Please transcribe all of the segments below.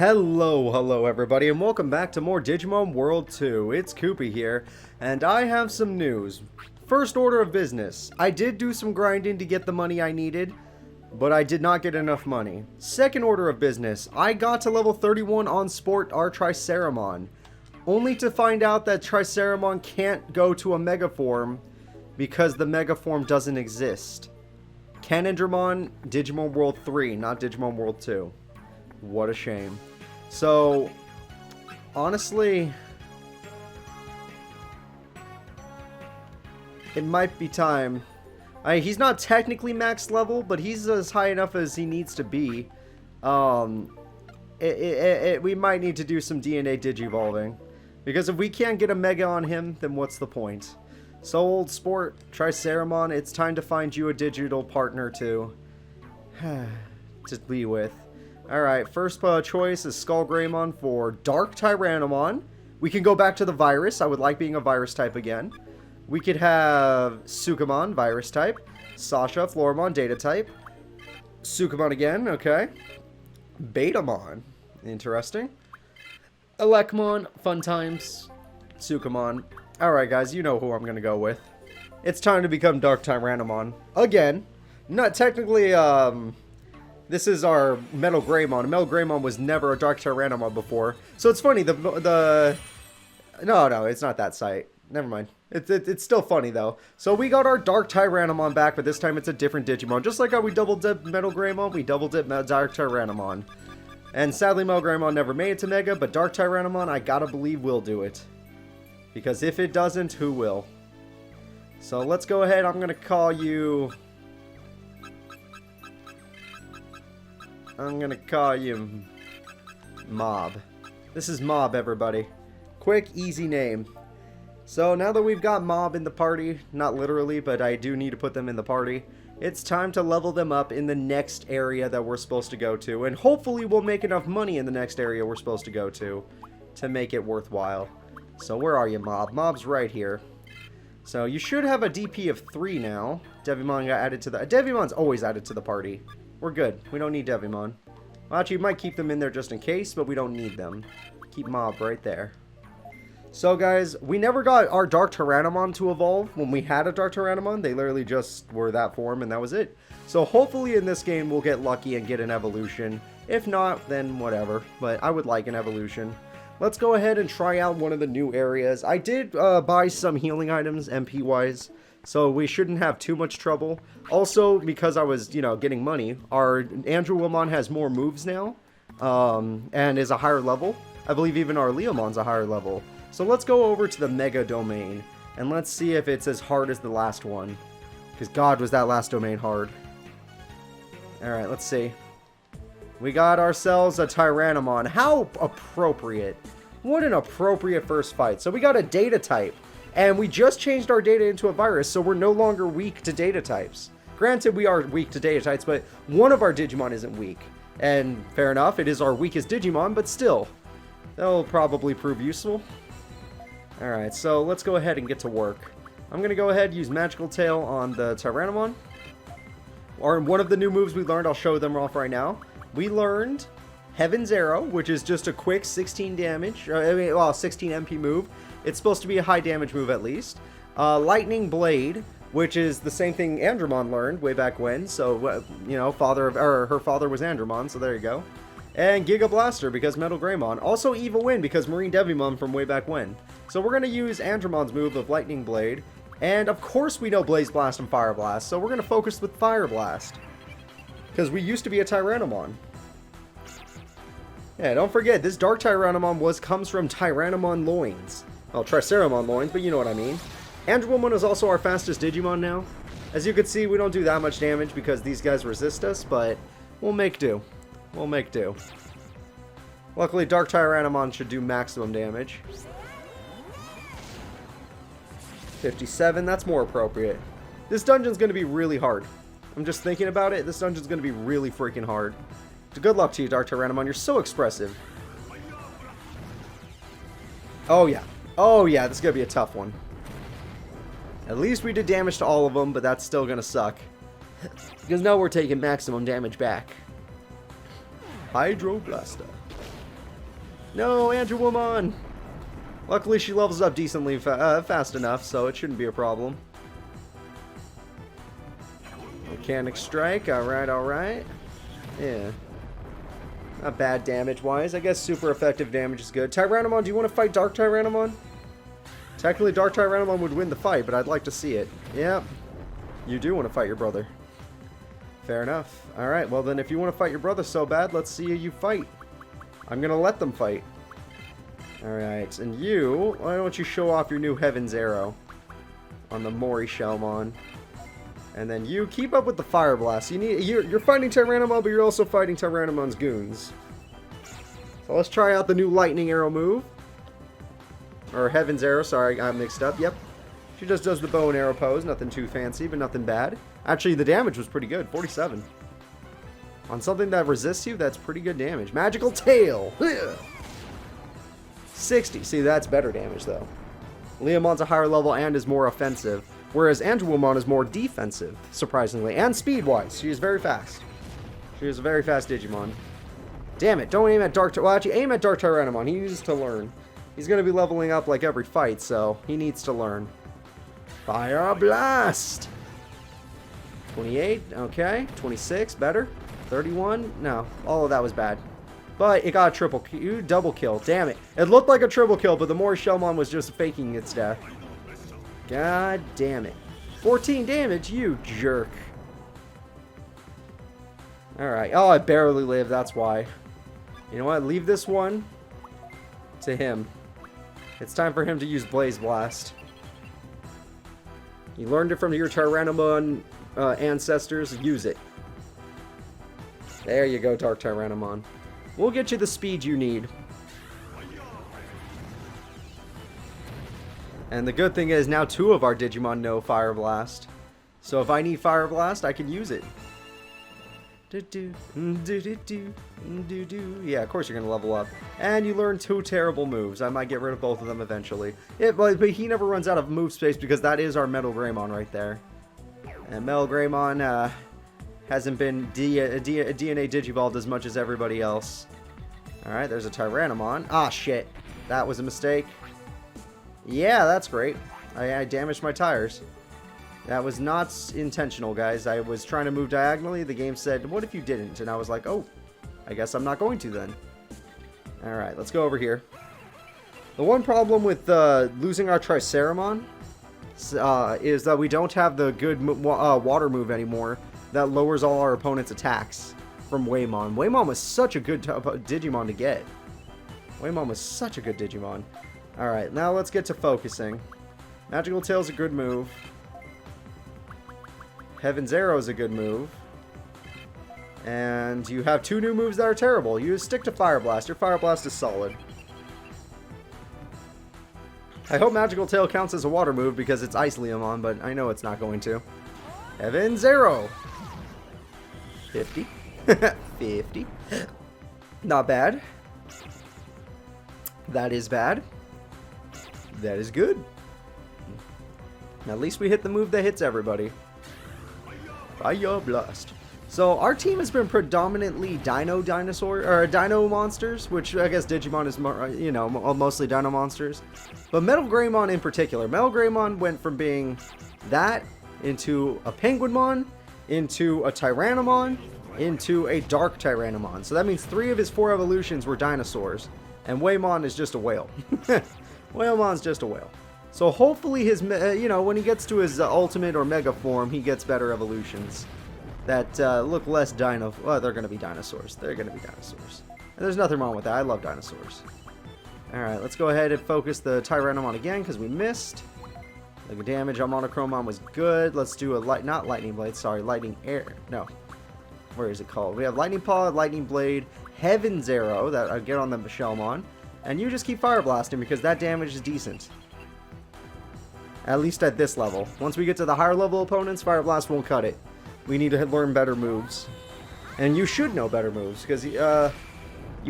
Hello everybody, and welcome back to more Digimon World 2. It's Koopy here, and I have some news. First order of business, I did do some grinding to get the money I needed, but I did not get enough money. Second order of business, I got to level 31 on Sport our Triceramon, only to find out that Triceramon can't go to a Mega Form because the Mega Form doesn't exist. Angewomon, Digimon World 3, not Digimon World 2. What a shame. So, honestly, it might be time. He's not technically max level, but he's as high enough as he needs to be. We might need to do some DNA digivolving. Because if we can't get a Mega on him, then what's the point? So, old sport, Triceramon, it's time to find you a digital partner to be with. Alright, first choice is Skullgreymon for Dark Tyrannomon. We can go back to the virus. I would like being a virus type again. We could have Sukamon, virus type. Sasha, Floramon, data type. Sukamon again, okay. Betamon, interesting. Elecmon, fun times. Sukamon. Alright guys, you know who I'm going to go with. It's time to become Dark Tyrannomon. Again. Not technically, this is our Metal Greymon. Metal Greymon was never a Dark Tyrannomon before. So it's funny, No, it's not that site. Never mind. It's still funny, though. So we got our Dark Tyrannomon back, but this time it's a different Digimon. Just like how we double-dipped Metal Greymon, we double-dipped Dark Tyrannomon. And sadly, Metal Greymon never made it to Mega, but Dark Tyrannomon, I gotta believe, will do it. Because if it doesn't, who will? So let's go ahead. I'm gonna call you... Mob. This is Mob, everybody. Quick, easy name. So now that we've got Mob in the party, not literally, but I do need to put them in the party, it's time to level them up in the next area that we're supposed to go to. And hopefully we'll make enough money in the next area we're supposed to go to make it worthwhile. So where are you, Mob? Mob's right here. So you should have a DP of 3 now. Devimon got added to the... Devimon's always added to the party. We're good. We don't need Devimon. Well, actually, you might keep them in there just in case, but we don't need them. Keep Mob right there. So, guys, we never got our Dark Tyrannomon to evolve. When we had a Dark Tyrannomon, they literally just were that form, and that was it. So, hopefully in this game, we'll get lucky and get an evolution. If not, then whatever. But I would like an evolution. Let's go ahead and try out one of the new areas. I did buy some healing items, MP-wise. So we shouldn't have too much trouble. Also, because I was, getting money, our Angewomon has more moves now, and is a higher level. I believe even our Leomon's a higher level. So let's go over to the Mega Domain, and let's see if it's as hard as the last one. Because God, was that last domain hard. Alright, let's see. We got ourselves a Tyrannomon. How appropriate. What an appropriate first fight. So we got a data type. And we just changed our data into a virus, so we're no longer weak to data types. Granted, we are weak to data types, but one of our Digimon isn't weak. And fair enough, it is our weakest Digimon, but still. That'll probably prove useful. Alright, so let's go ahead and get to work. I'm going to go ahead and use Magical Tail on the Tyrannomon. Or one of the new moves we learned, I'll show them off right now. We learned Heaven's Arrow, which is just a quick 16 damage, 16 MP move. It's supposed to be a high damage move at least. Lightning Blade, which is the same thing Angewomon learned way back when. So, her father was Angewomon, so there you go. And Giga Blaster because Metal Greymon. Also Evil Wind because Marine Devimon from way back when. So we're going to use Angewomon's move of Lightning Blade. And of course we know Blaze Blast and Fire Blast, so we're going to focus with Fire Blast. Because we used to be a Tyrannomon. Yeah, don't forget, this Dark Tyrannomon comes from Tyrannomon loins. Well, Triceramon loins, but you know what I mean. Angewomon is also our fastest Digimon now. As you can see, we don't do that much damage because these guys resist us, but we'll make do. We'll make do. Luckily, Dark Tyrannomon should do maximum damage. 57, that's more appropriate. This dungeon's going to be really hard. I'm just thinking about it, this dungeon's going to be really freaking hard. Good luck to you, Dark Tyrannomon, you're so expressive. Oh yeah. Oh yeah, this is going to be a tough one. At least we did damage to all of them, but that's still going to suck. Because now we're taking maximum damage back. Hydro Blaster. No, Angewomon! Luckily, she levels up decently fast enough, so it shouldn't be a problem. Mechanic Strike, alright, alright. Yeah. Not bad damage-wise. I guess super effective damage is good. Tyrannomon, do you want to fight Dark Tyrannomon? Technically, Dark Tyrannomon would win the fight, but I'd like to see it. Yep. You do want to fight your brother. Fair enough. Alright, well then if you want to fight your brother so bad, let's see you fight. I'm gonna let them fight. Alright, and you, why don't you show off your new Heaven's Arrow on the Mori Shellmon. And then you keep up with the Fire Blast. You're fighting Tyrannomon, but you're also fighting Tyrannomon's goons. So let's try out the new Lightning Arrow move. Or Heaven's Arrow, sorry, I got mixed up. Yep. She just does the bow and arrow pose. Nothing too fancy, but nothing bad. Actually, the damage was pretty good. 47. On something that resists you, that's pretty good damage. Magical Tail! 60. See, that's better damage, though. Leomon's a higher level and is more offensive. Whereas Angewomon is more defensive, surprisingly. And speed-wise. She is very fast. She is a very fast Digimon. Damn it, don't aim at Dark... Well, actually, aim at Dark Tyrannomon. He needs to learn. He's going to be leveling up like every fight, so he needs to learn. Fire Blast! 28, okay. 26, better. 31, no. All of that was bad. But it got a double kill. Damn it. It looked like a triple kill, but the Mori Shellmon was just faking its death. God damn it. 14 damage, you jerk. Alright. Oh, I barely lived, that's why. You know what? Leave this one to him. It's time for him to use Blaze Blast. You learned it from your Tyrannomon ancestors. Use it. There you go, Dark Tyrannomon. We'll get you the speed you need. And the good thing is now 2 of our Digimon know Fire Blast. So if I need Fire Blast, I can use it. Yeah, of course you're going to level up. And you learn 2 terrible moves. I might get rid of both of them eventually. But he never runs out of move space because that is our Metal Greymon right there. And Metal Greymon hasn't been DNA Digivolved as much as everybody else. Alright, there's a Tyrannomon. Ah, shit. That was a mistake. Yeah, that's great. I damaged my tires. That was not intentional, guys. I was trying to move diagonally. The game said, what if you didn't? And I was like, oh, I guess I'm not going to then. Alright, let's go over here. The one problem with losing our Triceramon is that we don't have the good water move anymore that lowers all our opponent's attacks from Waymon. Waymon was such a good Digimon to get. Waymon was such a good Digimon. Alright, now let's get to focusing. Magical Tail's a good move. Heaven's Arrow is a good move. And you have 2 new moves that are terrible. You stick to Fire Blast. Your Fire Blast is solid. I hope Magical Tail counts as a water move because it's Ice Leomon, but I know it's not going to. Heaven's Arrow. 50. 50. Not bad. That is bad. That is good. At least we hit the move that hits everybody. Fire Blast. So our team has been predominantly Dino monsters, which I guess Digimon is more, you know, mostly Dino monsters. But Metal Greymon in particular. Metal Greymon went from being that into a Penguinmon, into a Tyrannomon, into a Dark Tyrannomon. So that means 3 of his 4 evolutions were dinosaurs. And Waymon is just a whale. Whalemon's just a whale. So hopefully his, you know, when he gets to his ultimate or mega form, he gets better evolutions that look less dino. Well, they're going to be dinosaurs. They're going to be dinosaurs. And there's nothing wrong with that. I love dinosaurs. Alright, let's go ahead and focus the Tyrannomon again because we missed. The damage on Monochromon was good. Let's do a not Lightning Blade, sorry, Lightning Air. No. Where is it called? We have Lightning Paw, Lightning Blade, Heaven's Arrow that I get on the Shellmon. And you just keep Fire Blasting because that damage is decent. At least at this level. Once we get to the higher level opponents, Fire Blast won't cut it. We need to learn better moves. And you should know better moves, because you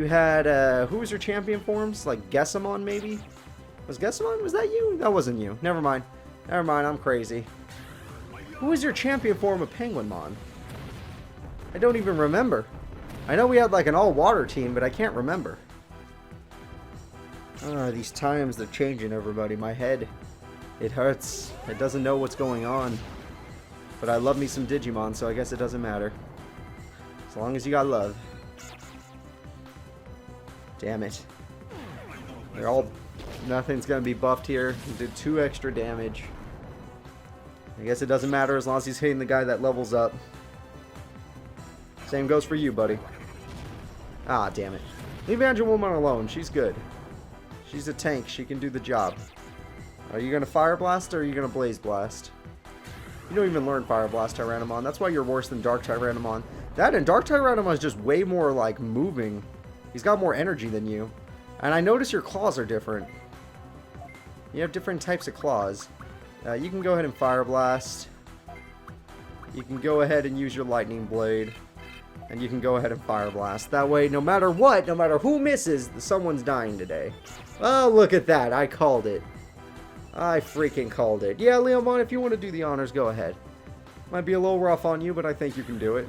had, who was your champion forms? Like Gatomon, maybe? Was Gatomon? Was that you? That wasn't you. Never mind. Never mind, I'm crazy. Who was your champion form of Penguinmon? I don't even remember. I know we had like an all-water team, but I can't remember. These times, they're changing, everybody. My head, it hurts. It doesn't know what's going on. But I love me some Digimon, so I guess it doesn't matter. As long as you got love. Damn it. They're all... Nothing's gonna be buffed here. He did 2 extra damage. I guess it doesn't matter as long as he's hitting the guy that levels up. Same goes for you, buddy. Ah, damn it. Leave Angewomon alone. She's good. She's a tank. She can do the job. Are you gonna Fire Blast or are you gonna Blaze Blast? You don't even learn Fire Blast, Tyrannomon. That's why you're worse than Dark Tyrannomon. That and Dark Tyrannomon is just way more, like, moving. He's got more energy than you. And I notice your claws are different. You have different types of claws. You can go ahead and Fire Blast. You can go ahead and use your Lightning Blade. And you can go ahead and Fire Blast. That way, no matter what, no matter who misses, someone's dying today. Oh, look at that. I called it. I freaking called it. Yeah, Leomon, if you want to do the honors, go ahead. Might be a little rough on you, but I think you can do it.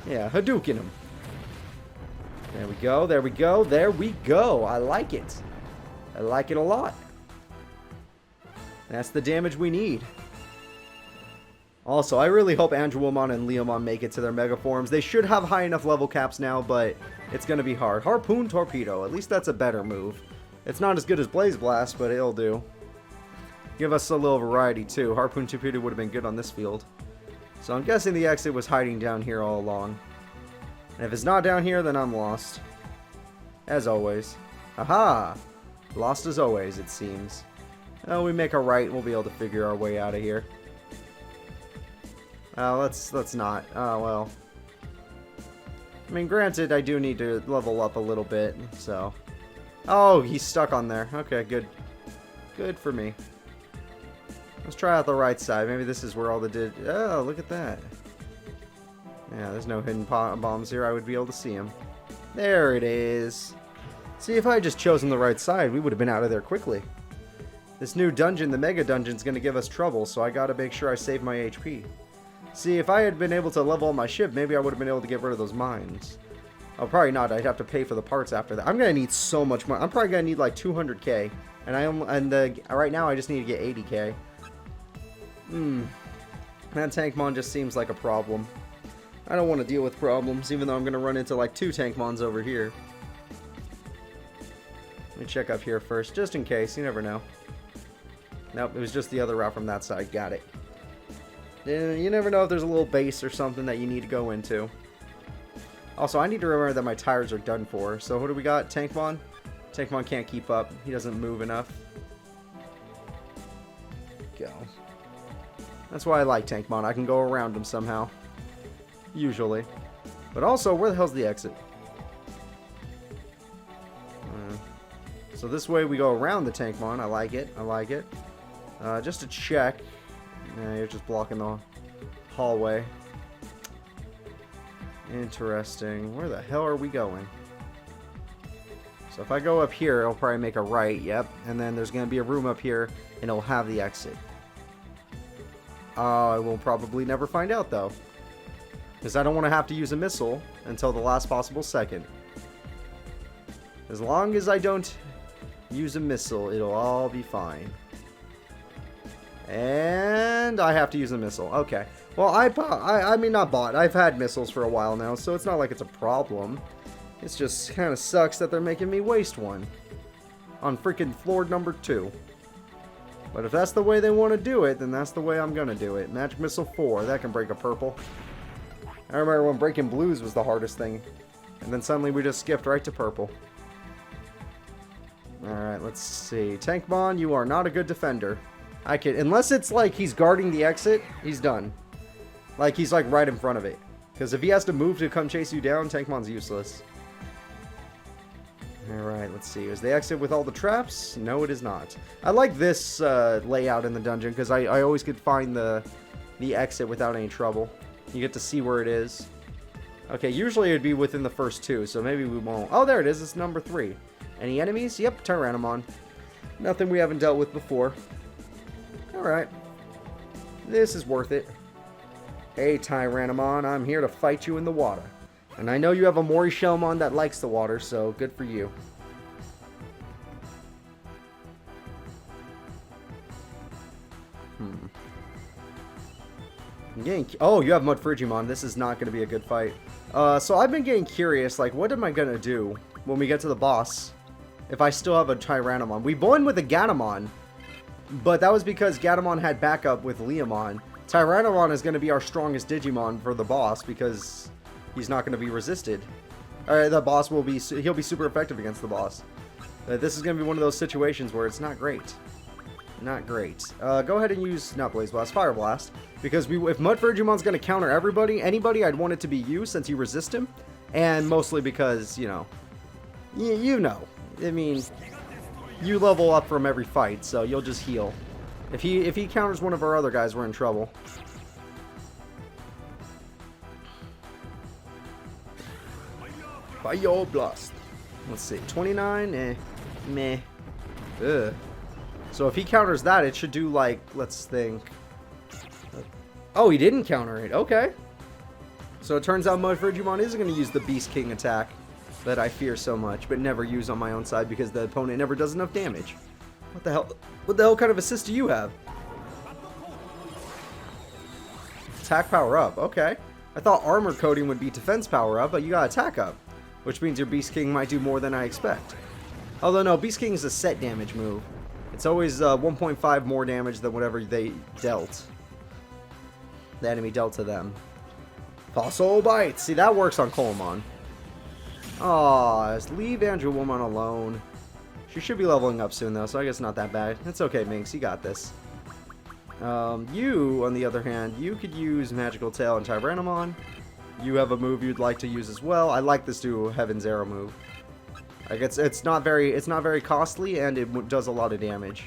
Yeah, Hadouken him. There we go, there we go, there we go. I like it. I like it a lot. That's the damage we need. Also, I really hope Angewomon and Leomon make it to their Mega Forms. They should have high enough level caps now, but it's going to be hard. Harpoon Torpedo. At least that's a better move. It's not as good as Blaze Blast, but it'll do. Give us a little variety, too. Harpoon Torpedo would have been good on this field. So I'm guessing the exit was hiding down here all along. And if it's not down here, then I'm lost. As always. Aha! Lost as always, it seems. Oh, we make a right, we'll be able to figure our way out of here. Let's not. Oh, well. I mean, granted, I do need to level up a little bit, so... Oh, he's stuck on there. Okay, good. Good for me. Let's try out the right side. Maybe this is where all the Oh, look at that. Yeah, there's no hidden bombs here. I would be able to see him. There it is. See, if I had just chosen the right side, we would have been out of there quickly. This new dungeon, the Mega Dungeon, is going to give us trouble, so I got to make sure I save my HP. See, if I had been able to level up my ship, maybe I would have been able to get rid of those mines. Oh, probably not. I'd have to pay for the parts after that. I'm going to need so much money. I'm probably going to need like 200k. And right now I just need to get 80k. That Tankmon just seems like a problem. I don't want to deal with problems, even though I'm going to run into like 2 Tankmons over here. Let me check up here first, just in case. You never know. Nope, it was just the other route from that side. Got it. You never know if there's a little base or something that you need to go into. Also, I need to remember that my tires are done for. So what do we got? Tankmon? Tankmon can't keep up. He doesn't move enough. Go. That's why I like Tankmon. I can go around him somehow. Usually. But also, where the hell's the exit? So this way we go around the Tankmon. I like it. I like it. Just to check. Yeah, you're just blocking the hallway. Interesting. Where the hell are we going? So if I go up here, it'll probably make a right. Yep. And then there's going to be a room up here, and it'll have the exit. I will probably never find out, though. Because I don't want to have to use a missile until the last possible second. As long as I don't use a missile, it'll all be fine. And I have to use a missile. Okay. Well, I mean, not bought. I've had missiles for a while now, so it's not like it's a problem. It's just kind of sucks that they're making me waste one. On freaking floor number 2. But if that's the way they want to do it, then that's the way I'm going to do it. Magic Missile 4. That can break a purple. I remember when breaking blues was the hardest thing. And then suddenly we just skipped right to purple. Alright, let's see. Tankmon, you are not a good defender. Unless it's like he's guarding the exit, he's done. Like he's like right in front of it. Because if he has to move to come chase you down, Tankmon's useless. Alright, let's see. Is the exit with all the traps? No, it is not. I like this layout in the dungeon because I always could find the exit without any trouble. You get to see where it is. Okay, usually it would be within the first 2, so maybe we won't. Oh, there it is. It's number 3. Any enemies? Yep, Tyrannomon. Nothing we haven't dealt with before. Alright. This is worth it. Hey, Tyrannomon, I'm here to fight you in the water. And I know you have a Morishellmon that likes the water, so good for you. I'm getting... Oh, you have Mud Frigimon. This is not going to be a good fight. So I've been getting curious, like, what am I going to do when we get to the boss if I still have a Tyrannomon? We won with a Gatomon, but that was because Gatomon had backup with Leomon. Tyrannomon is going to be our strongest Digimon for the boss because he's not going to be resisted. Alright, the boss will be... He'll be super effective against the boss. This is going to be one of those situations where it's not great. Not great. Go ahead and use, not Blaze Blast, Fire Blast. Because if Mud Frigimon's going to counter anybody, I'd want it to be you since you resist him. And mostly because, you know. You know. I mean, you level up from every fight, so you'll just heal. If he counters one of our other guys, we're in trouble. Fire Blast. Let's see. 29? Meh. Ugh. So if he counters that, it should do like, let's think. Oh, he didn't counter it. Okay. So it turns out Mud Frigimon is going to use the Beast King attack that I fear so much, but never use on my own side because the opponent never does enough damage. What the hell? What the hell kind of assist do you have? Attack power up. Okay. I thought armor coating would be defense power up, but you got attack up, which means your Beast King might do more than I expect. Although no, Beast King is a set damage move. It's always 1.5 more damage than whatever they dealt. The enemy dealt to them. Fossil Bite! See, that works on Colemon. Aw, just leave Angewomon alone. She should be leveling up soon, though, so I guess not that bad. It's okay, Minx, you got this. You, on the other hand, you could use Magical Tail and Tyrannomon. You have a move you'd like to use as well. I like this do Heaven's Arrow move. Like it's not very costly, and it does a lot of damage.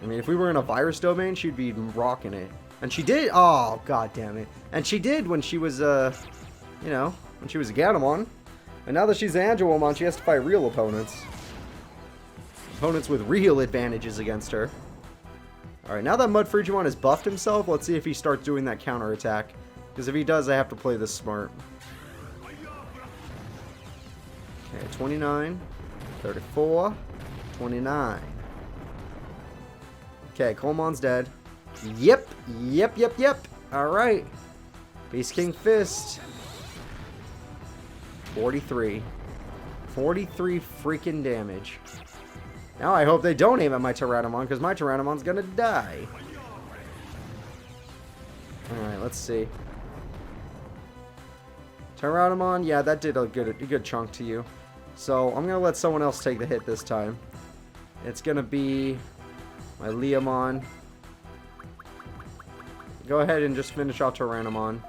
I mean, if we were in a virus domain, she'd be rocking it. And she did. Oh, god damn it! And she did when she was you know, when she was a Gatomon. And now that she's an Angewomon, she has to fight real opponents. Opponents with real advantages against her. Alright, now that Mud Frigimon has buffed himself, let's see if he starts doing that counter attack. Because if he does, I have to play this smart. Okay, 29, 34, 29. Okay, Colemon's dead. Yep. Alright. Beast King Fist. 43. 43 freaking damage. Now I hope they don't aim at my Tyrannomon, because my Tyrannomon's gonna die. Alright, let's see. Tyrannomon, yeah, that did a good chunk to you. So, I'm gonna let someone else take the hit this time. It's gonna be my Leomon. Go ahead and just finish off Tyrannomon.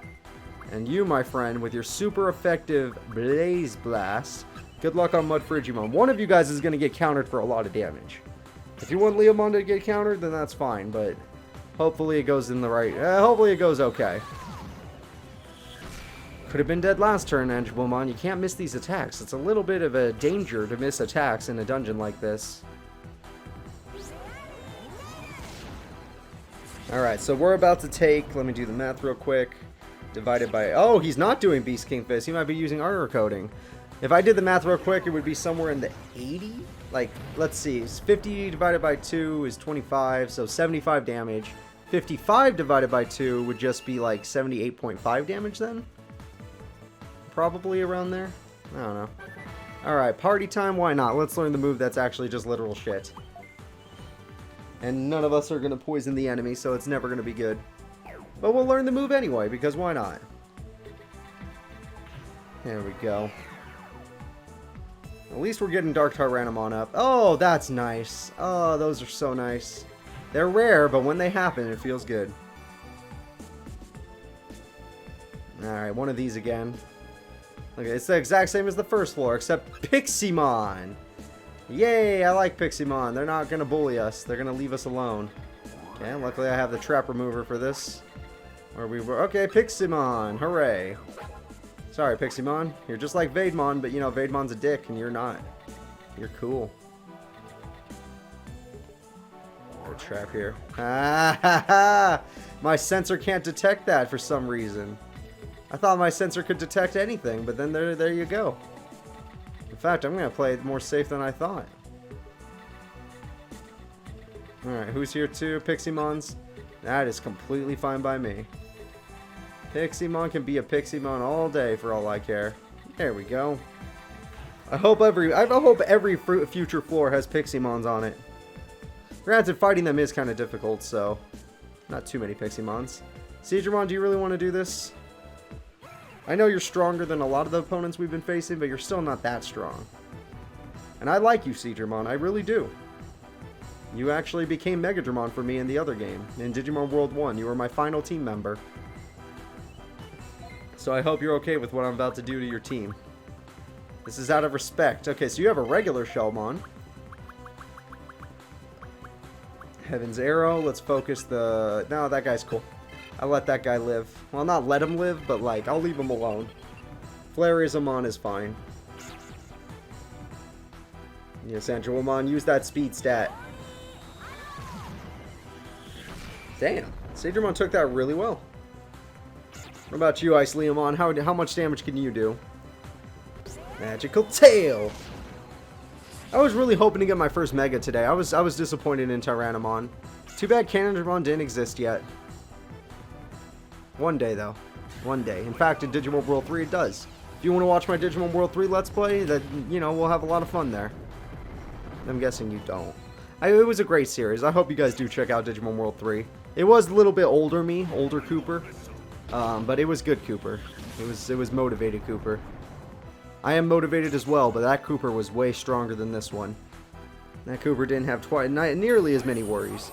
And you, my friend, with your super effective Blaze Blast. Good luck on Mud Frigimon. One of you guys is gonna get countered for a lot of damage. If you want Leomon to get countered, then that's fine, but hopefully it goes in the right... hopefully it goes okay. Could have been dead last turn, Angewomon. You can't miss these attacks. It's a little bit of a danger to miss attacks in a dungeon like this. Alright, so we're about to take... Let me do the math real quick. Divided by... Oh, he's not doing Beast King Fist. He might be using armor coating. If I did the math real quick, it would be somewhere in the 80? Like, let's see. 50 divided by 2 is 25, so 75 damage. 55 divided by 2 would just be like 78.5 damage then? Probably around there? I don't know. Alright, party time, why not? Let's learn the move that's actually just literal shit. And none of us are going to poison the enemy, so it's never going to be good. But we'll learn the move anyway, because why not? There we go. At least we're getting Dark Tyrannomon up. Oh, that's nice. Oh, those are so nice. They're rare, but when they happen, it feels good. Alright, one of these again. Okay, it's the exact same as the first floor, except Piximon. Yay, I like Piximon. They're not going to bully us. They're going to leave us alone. Okay, luckily I have the trap remover for this. Where we were. Okay, Piximon. Hooray. Sorry, Piximon. You're just like Vademon, but you know, Vademon's a dick, and you're not. You're cool. A trap here. Ah ha ha! My sensor can't detect that for some reason. I thought my sensor could detect anything, but then there you go. In fact, I'm going to play it more safe than I thought. Alright, who's here too? Piximons? That is completely fine by me. Piximon can be a Piximon all day for all I care. There we go. I hope every future floor has Piximons on it. Granted, fighting them is kind of difficult, so not too many Piximons. Digimon, do you really want to do this? I know you're stronger than a lot of the opponents we've been facing, but you're still not that strong. And I like you, Digimon. I really do. You actually became Megadramon for me in the other game. In Digimon World 1, you were my final team member. So I hope you're okay with what I'm about to do to your team. This is out of respect. Okay, so you have a regular Shellmon. Heaven's Arrow. Let's focus the... No, that guy's cool. I'll let that guy live. Well, not let him live, but like, I'll leave him alone. Flareismon is fine. Yes, Angewomon, use that speed stat. Damn, Digimon took that really well. What about you, Ice Leomon? How much damage can you do? Magical Tail! I was really hoping to get my first Mega today. I was disappointed in Tyrannomon. Too bad Cannondramon didn't exist yet. One day, though. One day. In fact, in Digimon World 3 it does. If you want to watch my Digimon World 3 Let's Play, that, you know, we'll have a lot of fun there. I'm guessing you don't. It was a great series. I hope you guys do check out Digimon World 3. It was a little bit older Cooper. But it was good Cooper. It was motivated Cooper. I am motivated as well, but that Cooper was way stronger than this one. That Cooper didn't have nearly as many worries.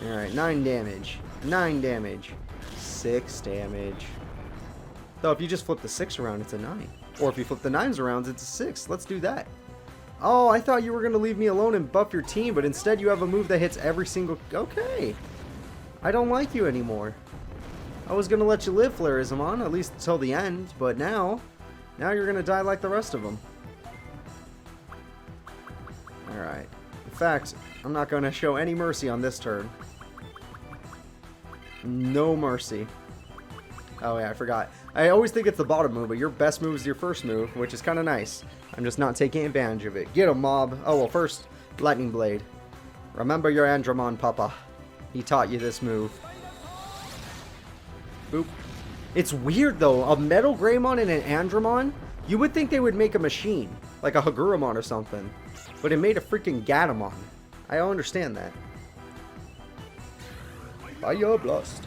Alright, 9 damage. 9 damage. 6 damage. Though if you just flip the 6 around, it's a 9. Or if you flip the 9s around, it's a 6. Let's do that. Oh, I thought you were going to leave me alone and buff your team, but instead you have a move that hits every single... Okay. I don't like you anymore. I was going to let you live, Flareismon, at least until the end, but now you're going to die like the rest of them. Alright. In fact, I'm not going to show any mercy on this turn. No mercy. Oh yeah, I forgot. I always think it's the bottom move, but your best move is your first move, which is kind of nice. I'm just not taking advantage of it. Get him, mob. Oh, well, first, Lightning Blade. Remember your Andromon, Papa. He taught you this move. Boop. It's weird, though. A Metal Greymon and an Andromon, you would think they would make a machine, like a Hagurumon or something. But it made a freaking Gatomon. I don't understand that. Fire Blast.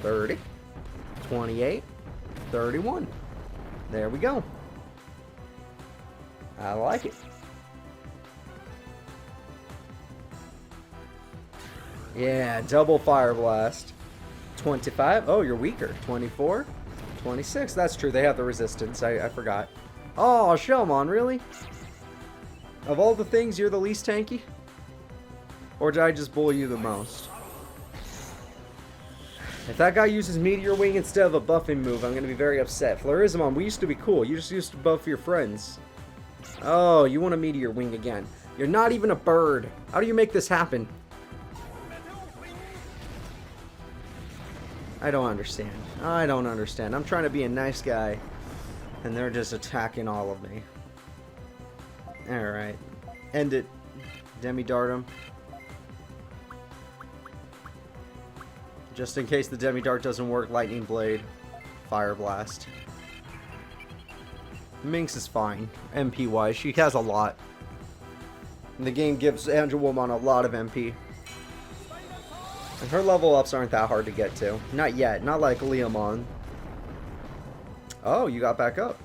30. 28. 31. There we go. I like it. Yeah, double Fire Blast. 25. Oh, you're weaker. 24. 26. That's true. They have the resistance. I forgot. Oh, Shellmon, really? Of all the things, you're the least tanky? Or did I just bully you the most? If that guy uses Meteor Wing instead of a buffing move, I'm going to be very upset. Flareismon, we used to be cool. You just used to buff your friends. Oh, you want a Meteor Wing again. You're not even a bird. How do you make this happen? I don't understand. I don't understand. I'm trying to be a nice guy, and they're just attacking all of me. Alright. End it. Demi-Dartum. Just in case the Demi-Dart doesn't work, Lightning Blade. Fire Blast. Minx is fine, MP-wise. She has a lot. And the game gives Angewomon a lot of MP. And her level ups aren't that hard to get to. Not yet. Not like Leomon. Oh, you got back up.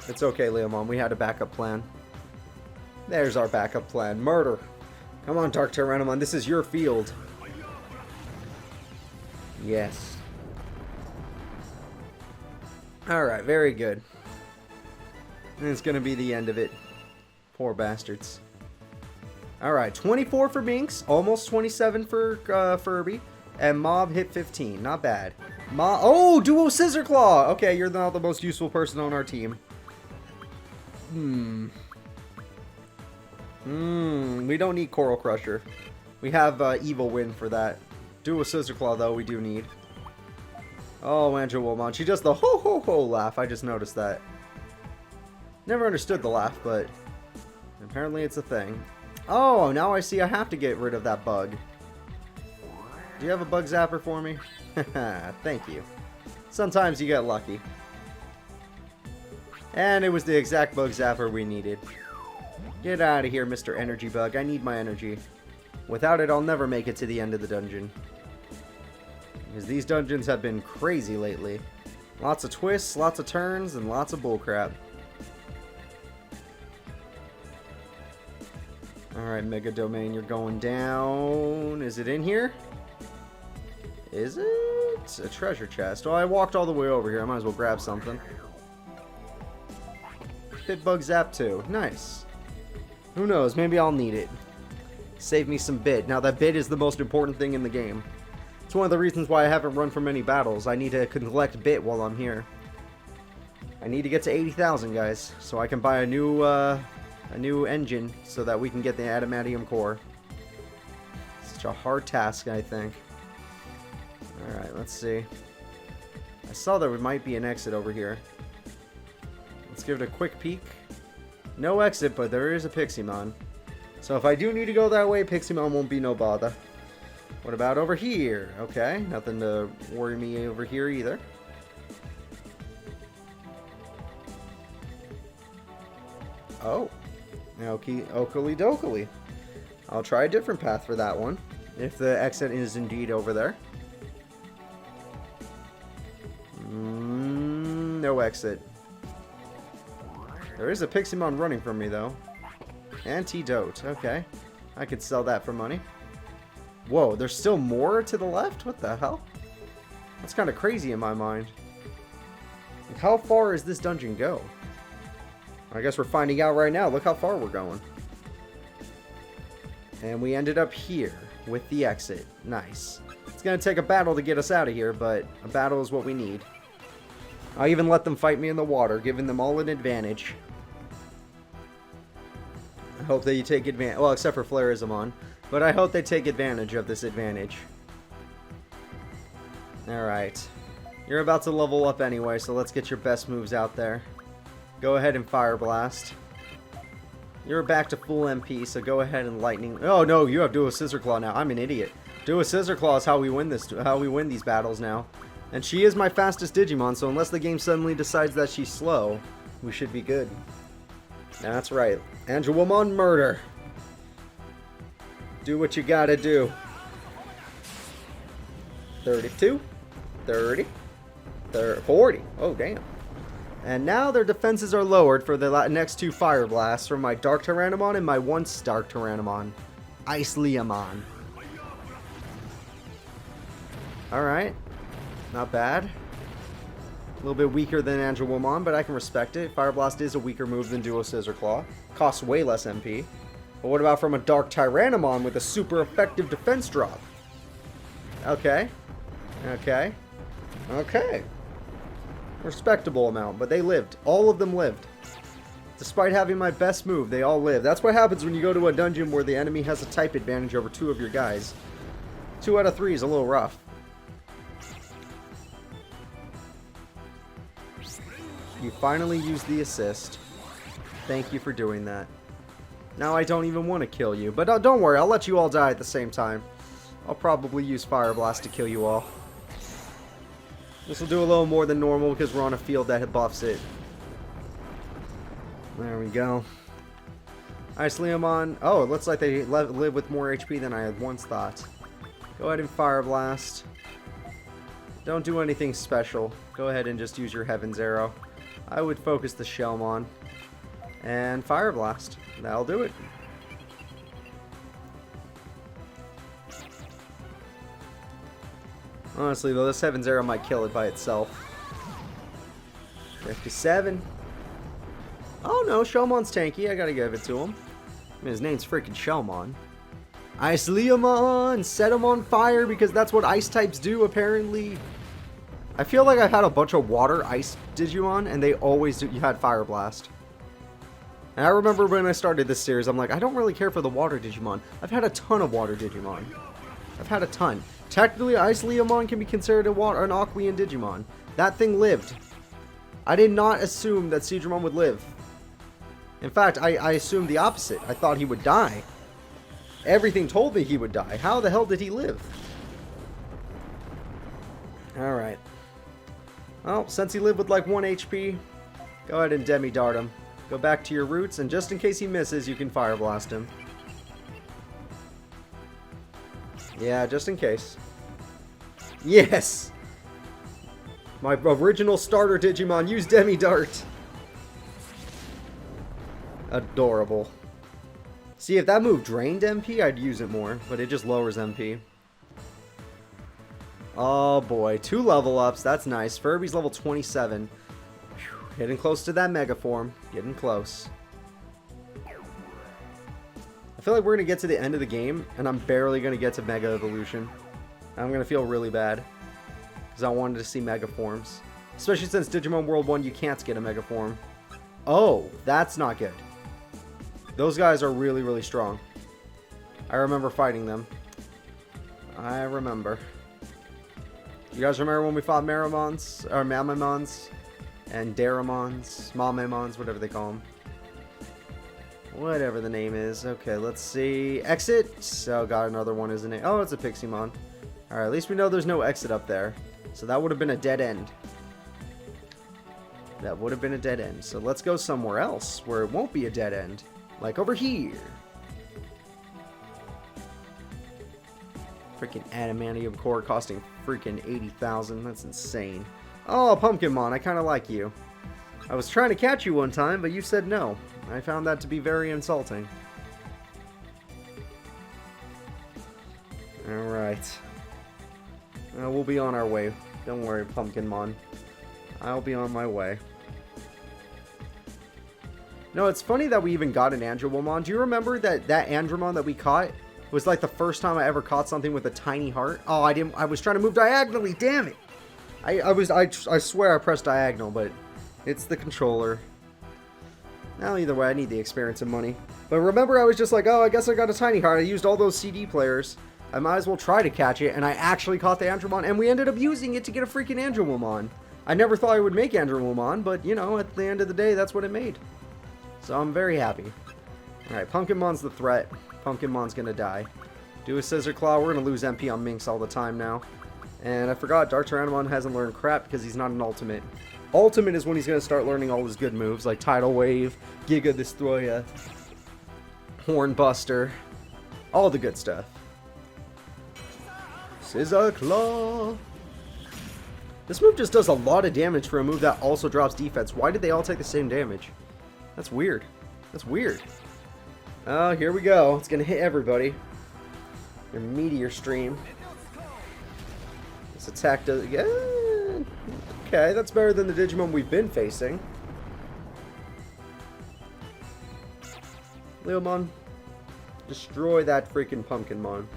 It's okay, Leomon. We had a backup plan. There's our backup plan. Murder. Come on, Dark Tyrannomon. This is your field. Yes. Alright, very good. And it's gonna be the end of it. Poor bastards. Alright, 24 for Binks, almost 27 for Furby, and Mob hit 15. Not bad. Oh, Duo Scissor Claw! Okay, you're now the most useful person on our team. We don't need Coral Crusher. We have Evil Wind for that. Duo Scissor Claw, though, we do need. Oh, Angewomon. She does the ho-ho-ho laugh. I just noticed that. Never understood the laugh, but apparently it's a thing. Oh, now I see I have to get rid of that bug. Do you have a bug zapper for me? Thank you. Sometimes you get lucky. And it was the exact bug zapper we needed. Get out of here, Mr. Energy Bug. I need my energy. Without it, I'll never make it to the end of the dungeon. Because these dungeons have been crazy lately. Lots of twists, lots of turns, and lots of bullcrap. Alright, Mega Domain, you're going down. Is it in here? Is it? A treasure chest. Well, I walked all the way over here. I might as well grab something. Bit Bug Zap 2. Nice. Who knows? Maybe I'll need it. Save me some bit. Now, that bit is the most important thing in the game. It's one of the reasons why I haven't run from many battles. I need to collect bit while I'm here. I need to get to 80,000, guys, so I can buy a new engine so that we can get the adamantium core. Such a hard task, I think. Alright, let's see. I saw there might be an exit over here. Let's give it a quick peek. No exit, but there is a Piximon. So if I do need to go that way, Piximon won't be no bother. What about over here? Okay, nothing to worry me over here either. Oh. Oakley dokley. I'll try a different path for that one. If the exit is indeed over there. No exit. There is a Piximon running from me, though. Antidote. Okay. I could sell that for money. Whoa, there's still more to the left? What the hell? That's kind of crazy in my mind. Like, how far does this dungeon go? I guess we're finding out right now. Look how far we're going. And we ended up here with the exit. Nice. It's going to take a battle to get us out of here, but a battle is what we need. I'll even let them fight me in the water, giving them all an advantage. I hope that you take advantage. Well, except for Flarizamon. But I hope they take advantage of this advantage. Alright. You're about to level up anyway, so let's get your best moves out there. Go ahead and Fire Blast. You're back to full MP, so go ahead and Lightning. Oh no, you have Duo Scissor Claw now. I'm an idiot. Duo Scissor Claw is how we win this. How we win these battles now. And she is my fastest Digimon, so unless the game suddenly decides that she's slow, we should be good. That's right. Angewomon murder. Do what you gotta do. 32, 30, 40. Oh, damn. And now their defenses are lowered for the next two Fire Blasts from my Dark Tyrannomon and my once Dark Tyrannomon, Angewomon. Alright. Not bad. A little bit weaker than Angewomon, but I can respect it. Fire Blast is a weaker move than Duo Scissor Claw. Costs way less MP. But what about from a Dark Tyrannomon with a super effective defense drop? Okay. Okay. Okay. Respectable amount, but they lived. All of them lived. Despite having my best move, they all live. That's what happens when you go to a dungeon where the enemy has a type advantage over two of your guys. 2 out of 3 is a little rough. You finally used the assist. Thank you for doing that. Now I don't even want to kill you. But don't worry, I'll let you all die at the same time. I'll probably use Fire Blast to kill you all. This will do a little more than normal because we're on a field that buffs it. There we go. Angewomon. Oh, it looks like they live with more HP than I had once thought. Go ahead and Fire Blast. Don't do anything special. Go ahead and just use your Heaven's Arrow. I would focus the Shellmon. And Fire Blast. That'll do it. Honestly, though, this Heaven's Arrow might kill it by itself. 57. Oh, no, Shellmon's tanky. I gotta give it to him. I mean, his name's freaking Shellmon. Angewomon! Set him on fire, because that's what ice types do, apparently. I feel like I've had a bunch of water ice Digimon, and they always had Fire Blast. And I remember when I started this series, I'm like, I don't really care for the water Digimon. I've had a ton of water Digimon. I've had a ton. Technically, Angewomon can be considered an Aquean Digimon. That thing lived. I did not assume that Seadramon would live. In fact, I assumed the opposite. I thought he would die. Everything told me he would die. How the hell did he live? Alright. Well, since he lived with like 1 HP, go ahead and demi-dart him. Go back to your roots, and just in case he misses, you can Fire Blast him. Yeah, just in case. Yes! My original starter Digimon used demi-dart. Adorable. See, if that move drained MP, I'd use it more, but it just lowers MP. Oh boy, 2 level ups, that's nice. Furby's level 27. Whew, getting close to that Mega Form. Getting close. I feel like we're going to get to the end of the game, and I'm barely going to get to Mega Evolution. I'm going to feel really bad, because I wanted to see Mega Forms. Especially since Digimon World 1, you can't get a Mega Form. Oh, that's not good. Those guys are really, really strong. I remember fighting them. I remember. You guys remember when we fought Marimons, or Mamamons, and Daramons, Mamamons, whatever they call them. Whatever the name is. Okay, let's see. Exit. So, got another one, isn't it? Oh, it's a Piximon. Alright, at least we know there's no exit up there. So that would have been a dead end. That would have been a dead end. So let's go somewhere else where it won't be a dead end. Like over here. Freaking adamantium core costing freaking 80,000. That's insane. Oh, Pumpkinmon, I kind of like you. I was trying to catch you one time, but you said no. I found that to be very insulting. Alright. We'll be on our way. Don't worry, Pumpkinmon. I'll be on my way. No, it's funny that we even got an Angewomon. Do you remember that Angewomon that we caught was like the first time I ever caught something with a tiny heart? Oh, I was trying to move diagonally, damn it! I swear I pressed diagonal, but it's the controller. Now, either way, I need the experience and money. But remember, I was just like, oh, I guess I got a tiny heart. I used all those CD players. I might as well try to catch it, and I actually caught the Angewomon, and we ended up using it to get a freaking Angewomon. I never thought I would make Angewomon, but, you know, at the end of the day, that's what it made. So I'm very happy. Alright, Pumpkinmon's the threat. Pumpkinmon's gonna die. Do a Scissor Claw. We're gonna lose MP on Minx all the time now. And I forgot, Dark Tyrannomon hasn't learned crap because he's not an Ultimate. Ultimate is when he's gonna start learning all his good moves, like Tidal Wave, Giga Destroyer, Horn Buster, all the good stuff. Scissor Claw. This move just does a lot of damage for a move that also drops defense. Why did they all take the same damage? That's weird. That's weird. Oh, here we go. It's going to hit everybody. Their meteor stream. This attack does... Yeah. Okay, that's better than the Digimon we've been facing. Leomon, destroy that freaking Pumpkinmon.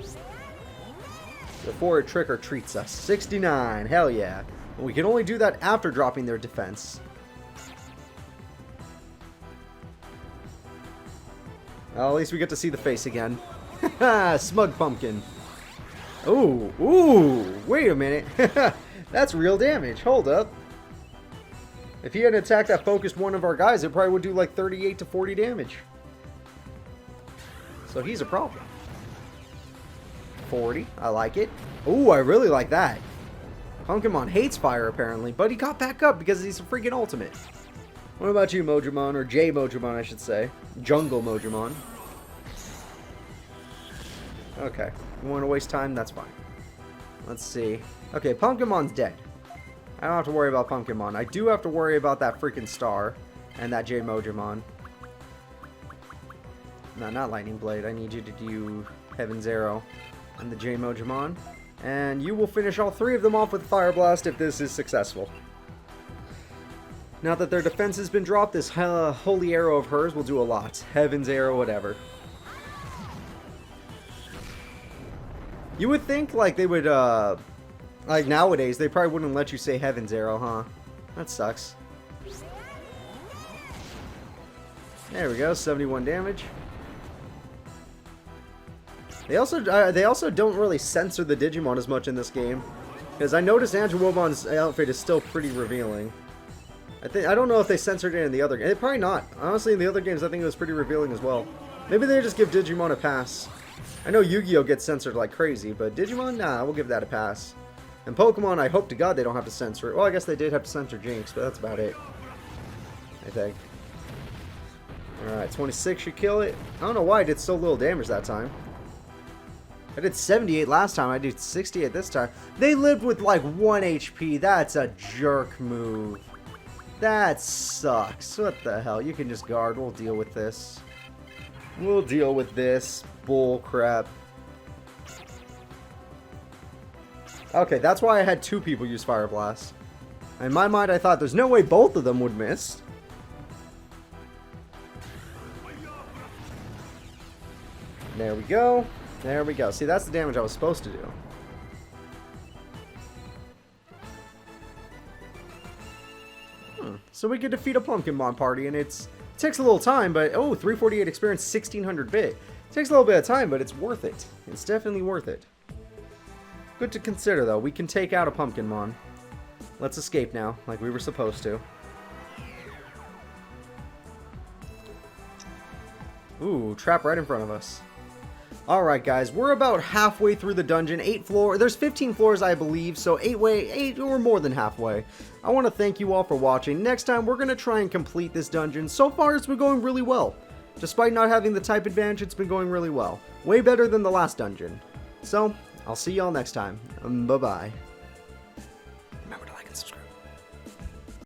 Before it trick or treats us. 69. Hell yeah. And we can only do that after dropping their defense. Well, at least we get to see the face again. Smug Pumpkin. Ooh, ooh, wait a minute. That's real damage. Hold up. If he had an attack that focused one of our guys, it probably would do like 38 to 40 damage. So he's a problem. 40, I like it. Ooh, I really like that. Pumpkinmon hates fire apparently, but he got back up because he's a freaking ultimate. What about you, Mojimon? Or J Mojimon, I should say. Jungle Mojimon. Okay. You want to waste time? That's fine. Let's see. Okay, Pumpkinmon's dead. I don't have to worry about Pumpkinmon. I do have to worry about that freaking star. And that J Mojimon. No, not Lightning Blade. I need you to do Heaven's Arrow. And the J Mojimon. And you will finish all 3 of them off with Fire Blast if this is successful. Now that their defense has been dropped, this holy arrow of hers will do a lot. Heaven's Arrow, whatever. You would think, like, they would, like, nowadays, they probably wouldn't let you say Heaven's Arrow, huh? That sucks. There we go, 71 damage. They also don't really censor the Digimon as much in this game. Because I noticed Angewomon's outfit is still pretty revealing. I don't know if they censored it in the other game. Probably not. Honestly, in the other games, I think it was pretty revealing as well. Maybe they just give Digimon a pass. I know Yu-Gi-Oh gets censored like crazy, but Digimon, nah, we'll give that a pass. And Pokemon, I hope to God they don't have to censor it. Well, I guess they did have to censor Jinx, but that's about it, I think. Alright, 26 should kill it. I don't know why I did so little damage that time. I did 78 last time, I did 68 this time. They lived with like 1 HP. That's a jerk move. That sucks. What the hell? You can just guard. We'll deal with this. We'll deal with this bull crap. Okay, that's why I had 2 people use Fire Blast. In my mind, I thought there's no way both of them would miss. There we go. There we go. See, that's the damage I was supposed to do. So we could defeat a Pumpkinmon party, and it takes a little time, but... Oh, 348 experience, 1600 bit. It takes a little bit of time, but it's worth it. It's definitely worth it. Good to consider, though. We can take out a Pumpkinmon. Let's escape now, like we were supposed to. Ooh, trap right in front of us. Alright guys, we're about halfway through the dungeon. 8 floors. There's 15 floors, I believe, so 8 or more than halfway. I want to thank you all for watching. Next time, we're going to try and complete this dungeon. So far, it's been going really well. Despite not having the type advantage, it's been going really well. Way better than the last dungeon. So, I'll see y'all next time. Bye-bye.